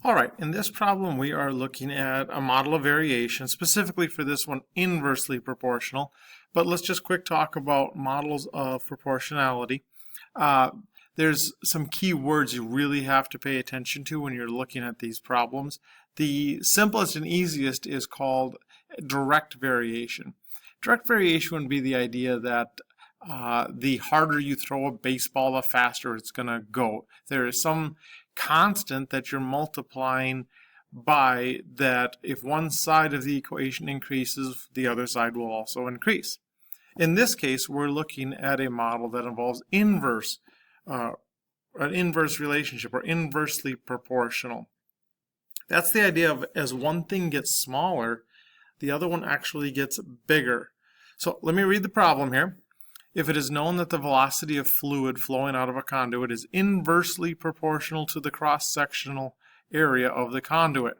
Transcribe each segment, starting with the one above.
All right, in this problem we are looking at a model of variation, specifically for this one inversely proportional. But let's just quick talk about models of proportionality. There's some key words you really have to pay attention to when you're looking at these problems. The simplest and easiest is called direct variation. Direct variation would be the idea that the harder you throw a baseball, the faster it's going to go. There is some constant that you're multiplying by that if one side of the equation increases, the other side will also increase. In this case, we're looking at a model that involves an inverse relationship, or inversely proportional. That's the idea of as one thing gets smaller, the other one actually gets bigger. So let me read the problem here. If it is known that the velocity of fluid flowing out of a conduit is inversely proportional to the cross-sectional area of the conduit,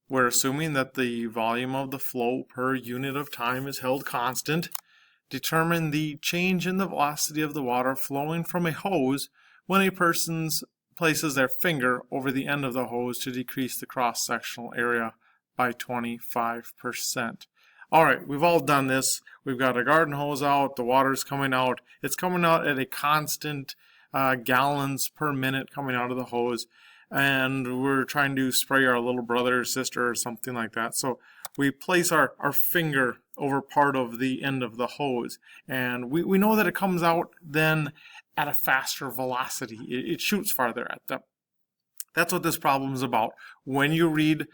we're assuming that the volume of the flow per unit of time is held constant. Determine the change in the velocity of the water flowing from a hose when a person places their finger over the end of the hose to decrease the cross-sectional area by 25%. All right, we've all done this. We've got a garden hose out, the water's coming out. It's coming out at a constant gallons per minute coming out of the hose. And we're trying to spray our little brother or sister or something like that. So we place our finger over part of the end of the hose. And we know that it comes out then at a faster velocity. It shoots farther at them. That's what this problem is about. When you read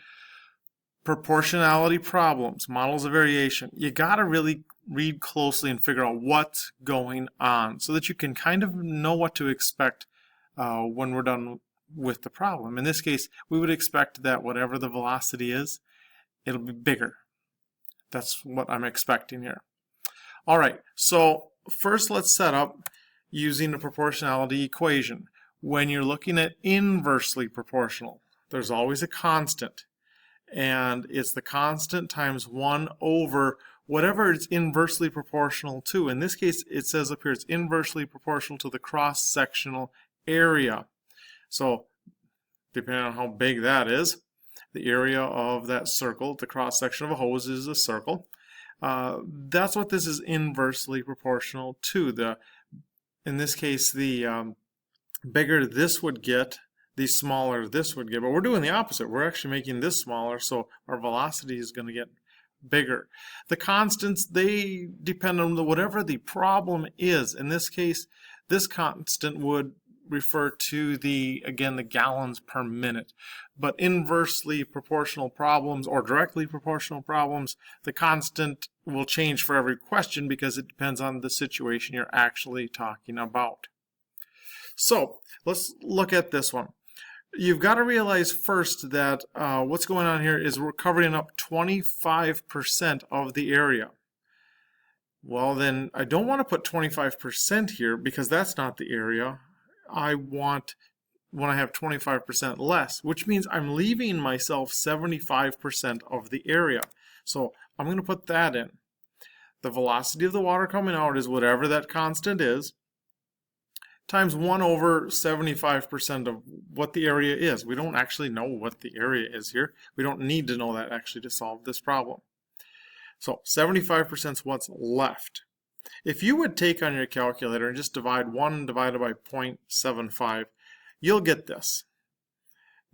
proportionality problems, models of variation, you got to really read closely and figure out what's going on so that you can kind of know what to expect when we're done with the problem. In this case, we would expect that whatever the velocity is, it'll be bigger. That's what I'm expecting here. All right, so first let's set up using the proportionality equation. When you're looking at inversely proportional, there's always a constant. And it's the constant times 1 over whatever it's inversely proportional to. In this case, it says up here it's inversely proportional to the cross-sectional area. So, depending on how big that is, the area of that circle, the cross-section of a hose is a circle. That's what this is inversely proportional to. In this case, the bigger this would get, the smaller this would get. But we're doing the opposite. We're actually making this smaller, so our velocity is going to get bigger. The constants, they depend on whatever the problem is. In this case, this constant would refer to the gallons per minute. But inversely proportional problems or directly proportional problems, the constant will change for every question because it depends on the situation you're actually talking about. So let's look at this one. You've got to realize first that what's going on here is we're covering up 25% of the area. Well, then I don't want to put 25% here because that's not the area. I want when I have 25% less, which means I'm leaving myself 75% of the area. So I'm going to put that in. The velocity of the water coming out is whatever that constant is, times 1 over 75% of what the area is. We don't actually know what the area is here. We don't need to know that actually to solve this problem. So 75% is what's left. If you would take on your calculator and just divide 1 divided by 0.75, you'll get this.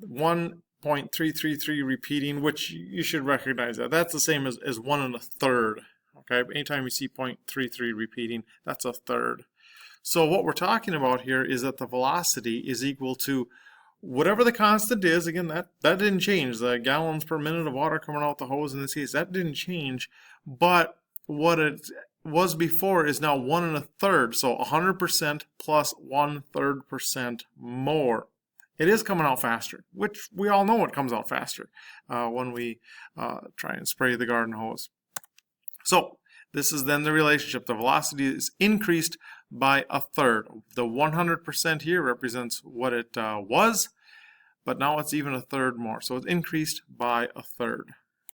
1.333 repeating, which you should recognize that. That's the same as 1 1/3. Okay, anytime you see 0.33 repeating, that's a third. So what we're talking about here is that the velocity is equal to whatever the constant is. Again, that didn't change. The gallons per minute of water coming out the hose in this case, that didn't change. But what it was before is now 1 1/3. So 100% plus 1/3% more. It is coming out faster, which we all know it comes out faster when we try and spray the garden hose. So this is then the relationship. The velocity is increased by 1/3. The 100% here represents what it was, but now it's even 1/3 more. So it's increased by 1/3.